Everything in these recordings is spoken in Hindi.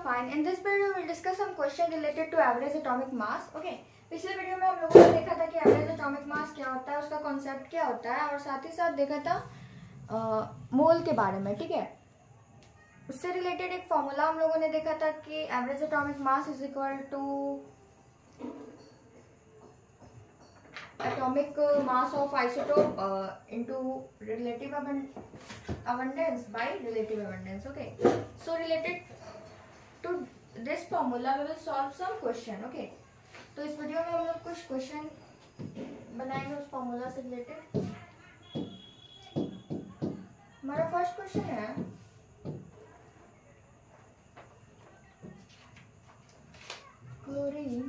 fine. In this video, we will discuss some question related to average atomic mass. Okay. पिछले वीडियो में हम लोगों ने देखा था कि एवरेज एटॉमिक मास क्या होता है, उसका कॉन्सेप्ट क्या होता है, और साथ ही साथ देखा था मोल के बारे में. ठीक है, उससे रिलेटेड एक फॉर्मूला हम लोगों ने देखा था कि average atomic mass is equal to atomic mass of isotope into relative abundance by relative abundance. Okay, so related to this formula we will solve some question. Okay, तो इस वीडियो में हम लोग कुछ क्वेश्चन बनाएंगे उस फॉर्मूला से रिलेटेड. हमारा फर्स्ट क्वेश्चन है chlorine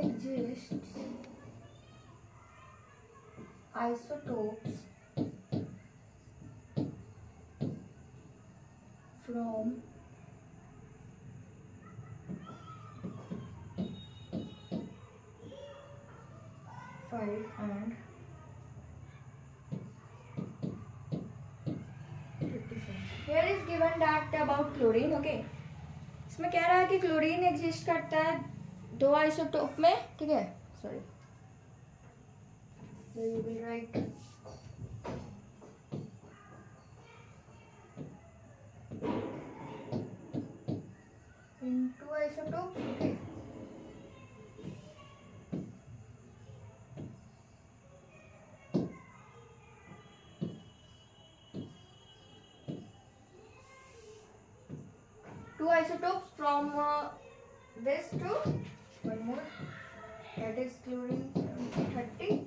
exists isotopes from 5 and 57. Here is given that about chlorine. Okay, इसमें कह रहा है कि क्लोरीन एग्जिस्ट करता है दो आइसोटोप में. ठीक है, sorry, you will write in two isotopes. Okay, two isotopes from this to one more, that is chlorine 37.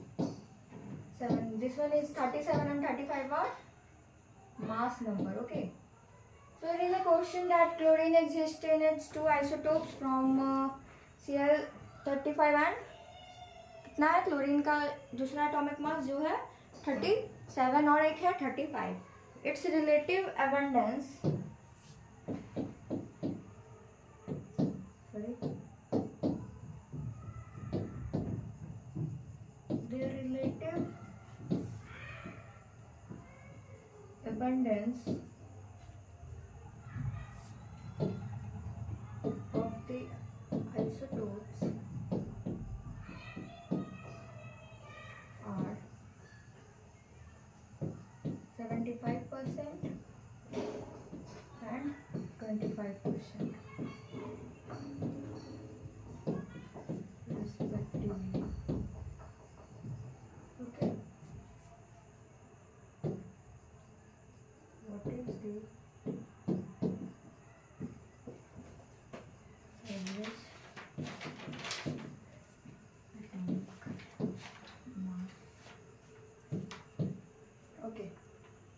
This one is 37 and 35 are mass number. Okay, so it is a question that chlorine exists in its two isotopes from Cl35 and कितना है क्लोरीन का दूसरा एटॉमिक मास जो है 37 और एक है 35. It's relative abundance abundance of the isotopes are 75% and 25% respectively. Okay, what is the average atomic mass? Okay,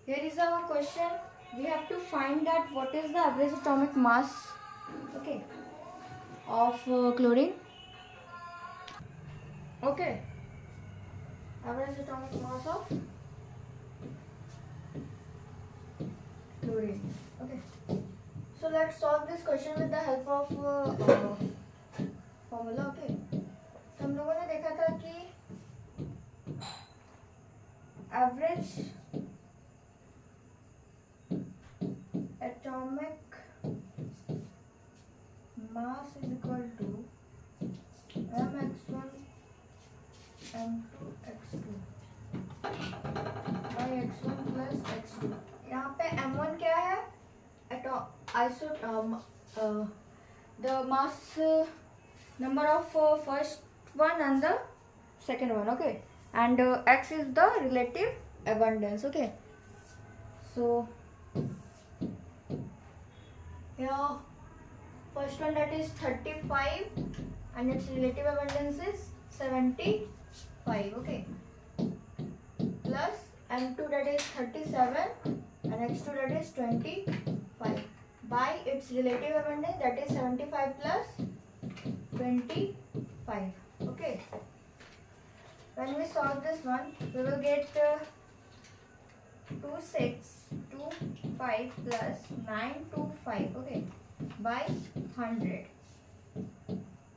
here is our question. We have to find that what is the average atomic mass, okay, of chlorine. Okay, average atomic mass of chlorine. Okay, so let's solve this question with the help of formula. Okay, तो हम लोगों ने देखा था कि average atomic mass is equal to mx1 m2 x2 by x1 plus x2. यहाँ पे m1 क्या है, the mass number of first one and the second one. Okay, and x is the relative abundance. Okay, so here first one, that is 35 and its relative abundance is 75. Okay, plus m2 that is 37 and x2 that is 25 by its relative abundance, that is 75 plus 25. Okay, when we solve this one, we will get 2625 plus 925. Okay, by 100.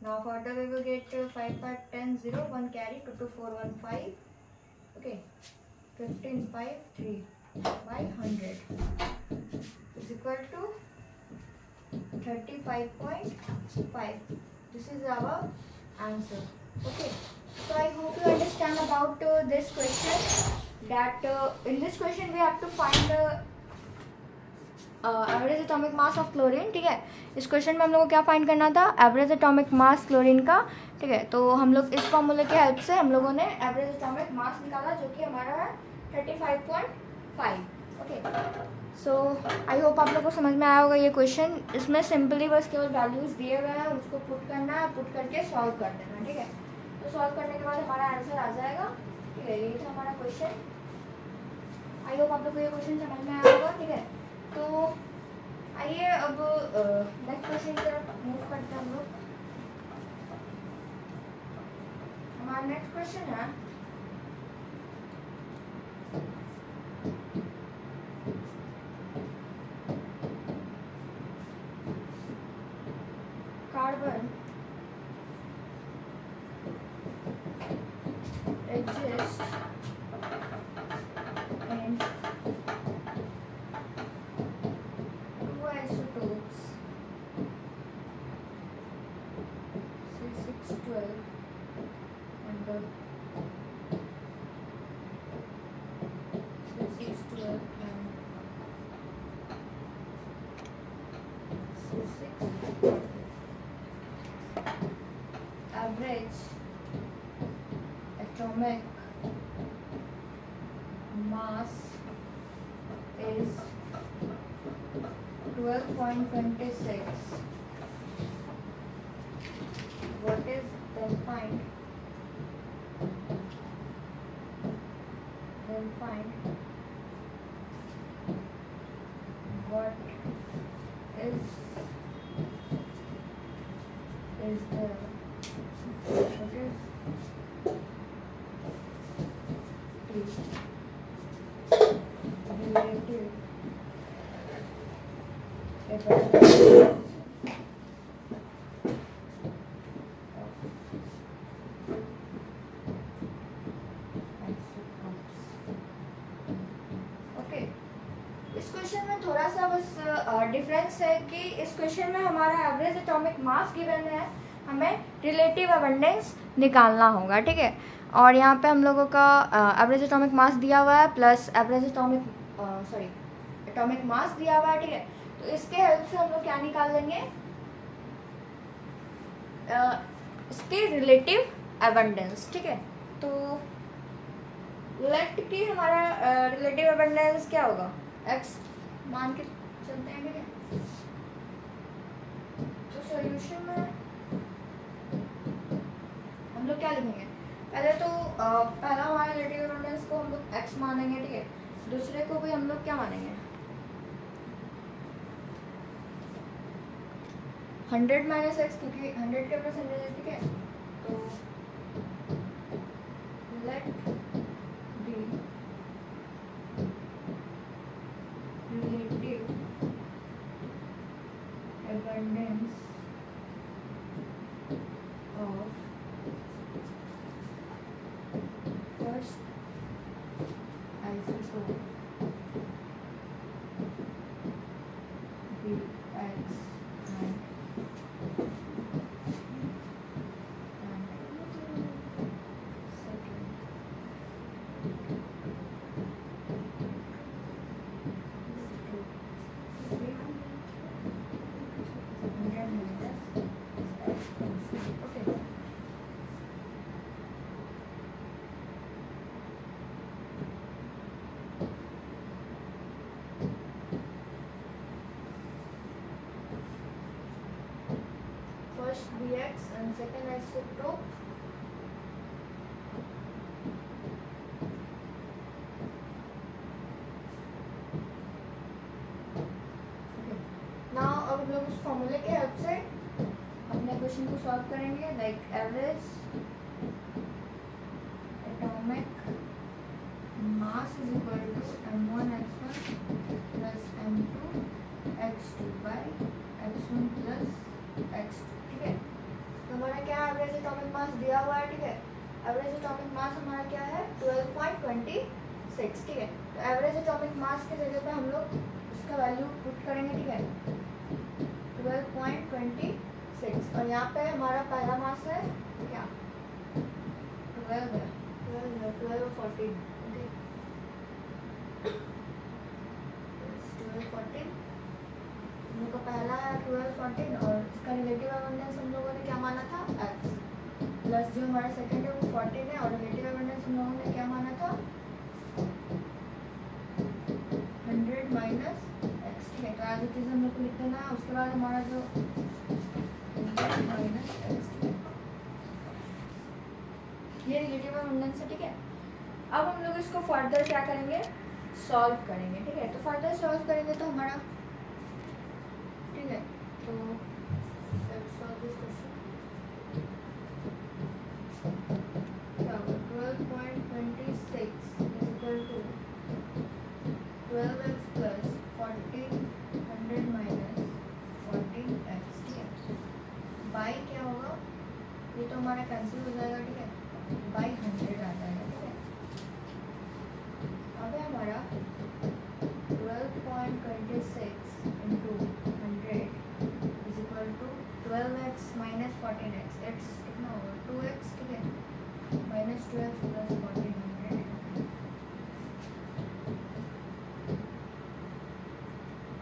Now further we will get 5, 5, 10, 0, 1 carry, 2, 2, 4, 1, 5. Okay, 15, 5, 3 by 100 is equal to 35.5. This is our answer. Okay, so I hope you understand about this question, that in this question we have to find average atomic mass of chlorine. ठीक है, इस क्वेश्चन में हम लोग को क्या फाइंड करना था, एवरेज एटॉमिक मास क्लोरीन का. ठीक है, तो हम लोग इस फॉर्मूले की हेल्प से हम लोगों ने एवरेज एटॉमिक मास निकाला, जो कि हमारा है 35.5. ओके, सो आई होप आप लोग को समझ में आया होगा ये क्वेश्चन. इसमें सिंपली बस केवल वैल्यूज दिए हुए हैं, उसको पुट करना है, पुट करके सॉल्व कर देना. ठीक है, तो सॉल्व करने के बाद हमारा आंसर आ जाएगा. ठीक है, यही था हमारा क्वेश्चन. आई होप आप लोग को ये क्वेश्चन समझ में आया होगा. ठीक है, तो आइए अब नेक्स्ट क्वेश्चन की तरफ मूव करते हैं हम लोग. हमारा नेक्स्ट क्वेश्चन है carbon exists in two isotopes C612 and C612 and C6. Average atomic mass is 12.26. What is then find what is the relative okay. इस क्वेश्चन में थोड़ा सा बस डिफरेंस है कि इस क्वेश्चन में हमारा एवरेज एटॉमिक मास गिवन है, हमें रिलेटिव अबंडेंस निकालना होगा. ठीक है, और यहाँ पे हम लोगों का एवरेज एटॉमिक मास दिया हुआ है प्लस एवरेज एटॉमिक मास दिया हुआ है. ठीक है, तो इसके हेल्प से हम लोग क्या निकाल लेंगे, इसके रिलेटिव अबंडेंस. ठीक है, तो लेट की हमारा रिलेटिव अबंडेंस क्या होगा, x मान के चलते हैं. ठीक है, तो सॉल्यूशन में हम लोग क्या लिखेंगे, पहले तो पहला हमारा रिलेटिव अबंडेंस को हम लोग x मानेंगे. ठीक है, दूसरे को भी हम लोग क्या मानेंगे, 100 माइनस एक्स, क्योंकि 100 के परसेंटेज है. ठीक है, तो let be relative abundance of first isotope Bx and first Bx and second isotope now अब हम लोग उस फॉर्मूले के हेल्प से अपने क्वेश्चन को सॉल्व करेंगे. Like average atomic mass is equal to m1x1 plus m2x2 by x1 plus x2. ठीक है, तो हमारा एवरेज एटॉमिक मास दिया हुआ है, ठीक है। एवरेज एटॉमिक मास हमारा क्या है 12.26, ठीक है। तो एवरेज एटॉमिक मास की जगह पे हम लोग उसका वैल्यू पुट करेंगे, ठीक है 12.26। और यहाँ पे हमारा पहला मास है क्या 12 है, 12 और 14, ओके 12 14 हम लोग का पहला है 12 14 और इसका रिलेटिव अबंडेंस हम लोगों ने क्या माना था x, प्लस जो हमारा सेकंड है वो 14 है और रिलेटिव अबंडेंस हम लोगों ने क्या माना था 100 माइनस x, ठीक है। तो आज चीज़ हम लोग को लिख देना है। उसके बाद हमारा जो माइनस x, ये रिलेटिव अबंडेंस है, ठीक है। अब हम लोग इसको फर्दर क्या करेंगे सॉल्व करेंगे, ठीक है। तो फर्दर सॉल्व करेंगे तो हमारा, ठीक है, तो let's solve this question। क्या होगा 12.26 is equal to 12x plus 1400 minus 14x, ठीक है। बाई क्या होगा, ये तो हमारा कैंसिल हो जाएगा, ठीक है, बाई 100 आ जाएगा, ठीक है। अब है हमारा 12.26 into 100 is equal to 12x minus 14x, x कितना होगा 2x, ठीक है, minus 12 plus 1400।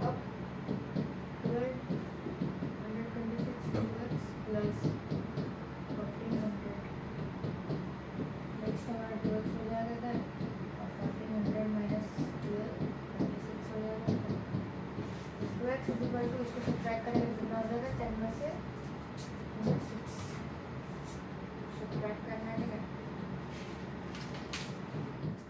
अब 126 2x plus 1400, नेक्स्ट हमारा 12 हो जाएगा इधर और 1400 माइनस 12 26 हो जाएगा। 2x इज इक्वल टू, इसको सब्ट्रैक्ट करेंगे कितना हो जाएगा 10 में से 6 सब्ट्रैक्ट करना है, ठीक है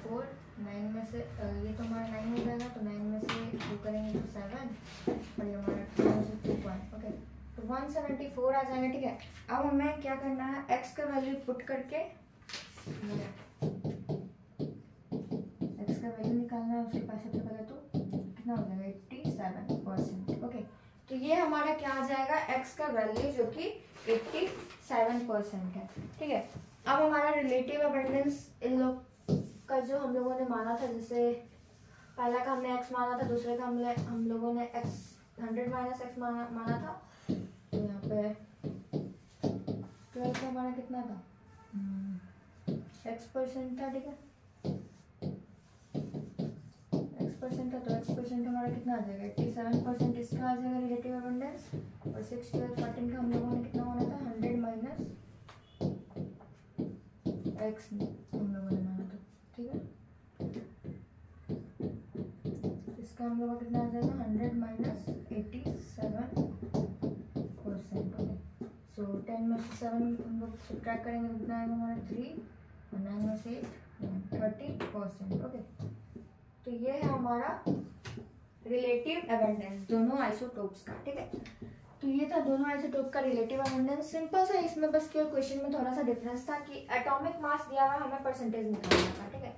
4 9 में से ये तो हमारा 9 हो जाएगा, तो 9 में से 2 करेंगे तो 7 और ये हमारा 2 में से 2 1, ओके तो 174 आ जाएगा, ठीक है। अब हमें क्या करना है x का वैल्यू पुट करके x का वैल्यू निकालना है। उसके पास सबसे पहले तो कितना हो जाएगा 87%, ओके। तो ये हमारा क्या आ जाएगा x का वैल्यू जो कि 87% है, ठीक है। अब हमारा रिलेटिव अबंडेंस इन लोग का जो हम लोगों ने माना था, जैसे पहला का हमने x माना था, दूसरे का हम लोगों ने x 100 माइनस x माना था। तो यहाँ पे 12 का हमारा कितना था x% था, ठीक है x% था, तो x% हमारा कितना आ जाएगा 87%, इसका आ जाएगा रिलेटिव अबंडेंस। और 6 12 14 का हम लोगों ने कितना माना था 100 माइनस x हम लोगों ने माना था, ठीक है। इसका हम लोगों का कितना आ जाएगा 100 माइनस 87%, ओके। सो 10 में से 7 हम लोग सब्ट्रैक्ट करेंगे तो कितना आएगा हमारा 3 और 9 में से 30%, ओके। तो ये है हमारा रिलेटिव अबंडेंस दोनों आइसोटोप्स का, ठीक है। तो ये था दोनों आइसोटोप का रिलेटिव अबंडेंस। सिंपल सा, इसमें बस केवल क्वेश्चन में थोड़ा सा डिफरेंस था कि एटॉमिक मास दिया हुआ हमें परसेंटेज निकालना था, ठीक है।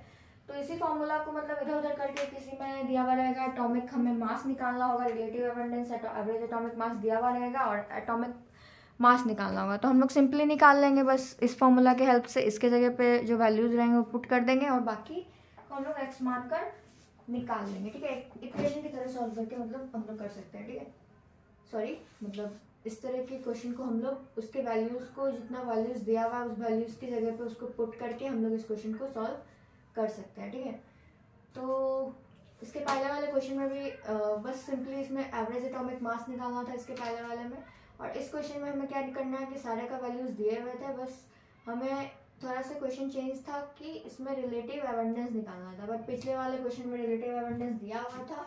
तो इसी फॉर्मूला को मतलब इधर उधर करके किसी में दिया हुआ रहेगा एटॉमिक हमें मास निकालना होगा, रिलेटिव अबंडेंस एवरेज एटॉमिक मास दिया हुआ रहेगा और एटॉमिक मास निकालना होगा। तो हम लोग सिंपली निकाल लेंगे बस इस फॉर्मूला के हेल्प से। इसके जगह पे जो वैल्यूज रहेंगे वो पुट कर देंगे और बाकी हम लोग एक्स मानकर निकाल लेंगे, ठीक है। इक्वेशन की तरह सॉल्व करके मतलब हम लोग कर सकते हैं, ठीक है। सॉरी, मतलब इस तरह के क्वेश्चन को हम लोग उसके वैल्यूज़ को जितना वैल्यूज़ दिया हुआ उस वैल्यूज़ की जगह पे उसको पुट करके हम लोग इस क्वेश्चन को सॉल्व कर सकते हैं, ठीक है। तो इसके पहले वाले क्वेश्चन में भी बस सिंपली इसमें एवरेज एटॉमिक मास निकालना था इसके पहले वाले में, और इस क्वेश्चन में हमें क्या करना है कि सारे का वैल्यूज़ दिए हुए थे, बस हमें थोड़ा सा क्वेश्चन चेंज था कि इसमें रिलेटिव अबंडेंस निकालना था। बट पिछले वाले क्वेश्चन में रिलेटिव अबंडेंस दिया हुआ था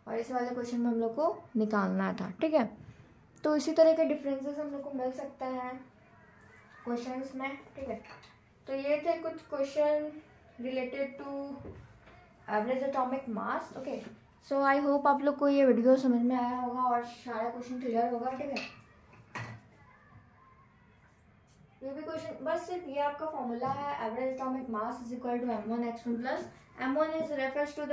और इस वाले क्वेश्चन में हम लोग को निकालना था, ठीक है। तो इसी तरह के डिफरेंसेस हम लोग को मिल सकते हैं क्वेश्चंस में, ठीक है। तो ये थे कुछ question related to average atomic mass, okay. So I hope आप लोग को ये वीडियो समझ में आया होगा और सारा क्वेश्चन क्लियर होगा, ठीक है। ये भी क्वेश्चन बस सिर्फ ये आपका फॉर्मूला है, average atomic mass is equal to m1 x1 plus m1 is refers to the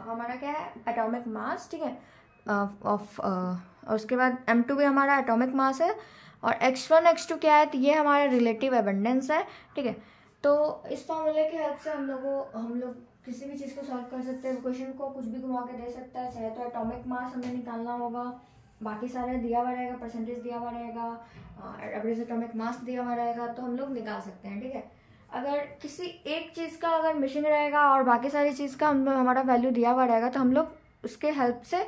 हमारा क्या है एटॉमिक मास, ठीक है, ऑफ और उसके बाद m2 भी हमारा एटॉमिक मास है और x1 x2 क्या है, तो ये हमारा रिलेटिव एबंडेंस है, ठीक है। तो इस फॉर्मूले की हेल्प से हम लोग किसी भी चीज़ को सॉल्व कर सकते हैं, क्वेश्चन को कुछ भी घुमा के दे सकता है। चाहे तो एटॉमिक मास हमें निकालना होगा, बाकी सारे दिया हुआ रहेगा, परसेंटेज दिया हुआ रहेगा, एवरेज एटॉमिक मास दिया हुआ रहेगा, तो हम लोग निकाल सकते हैं, ठीक है। अगर किसी एक चीज़ का अगर मिसिंग रहेगा और बाकी सारी चीज़ का हमारा वैल्यू दिया हुआ रहेगा, तो हम लोग उसके हेल्प से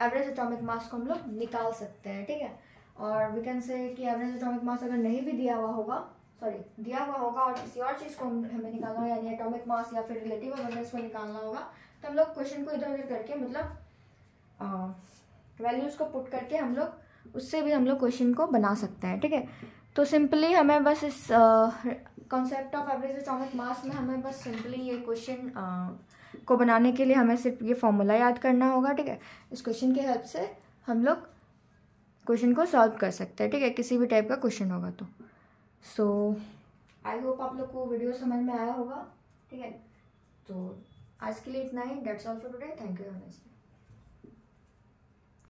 एवरेज एटॉमिक मास को हम लोग निकाल सकते हैं, ठीक है। और वी कैन से कि एवरेज एटॉमिक मास अगर नहीं भी दिया हुआ होगा और किसी और चीज़ को हमें निकालना हो, यानी एटॉमिक मास या फिर रिलेटिव एबंडेंस को निकालना होगा, तो हम लोग क्वेश्चन को इधर उधर करके मतलब वैल्यूज़ को पुट करके हम लोग उससे भी हम लोग क्वेश्चन को बना सकते हैं, ठीक है। तो सिंपली हमें बस इस कॉन्सेप्ट ऑफ एवरेज एटॉमिक मास में हमें बस सिंपली ये क्वेश्चन को बनाने के लिए हमें सिर्फ ये फॉर्मूला याद करना होगा, ठीक है। इस क्वेश्चन की हेल्प से हम लोग क्वेश्चन को सॉल्व कर सकते हैं, ठीक है, किसी भी टाइप का क्वेश्चन होगा तो। सो आई होप आप लोग को वीडियो समझ में आया होगा, ठीक है। तो आज के लिए इतना ही, that's all for today, thank you.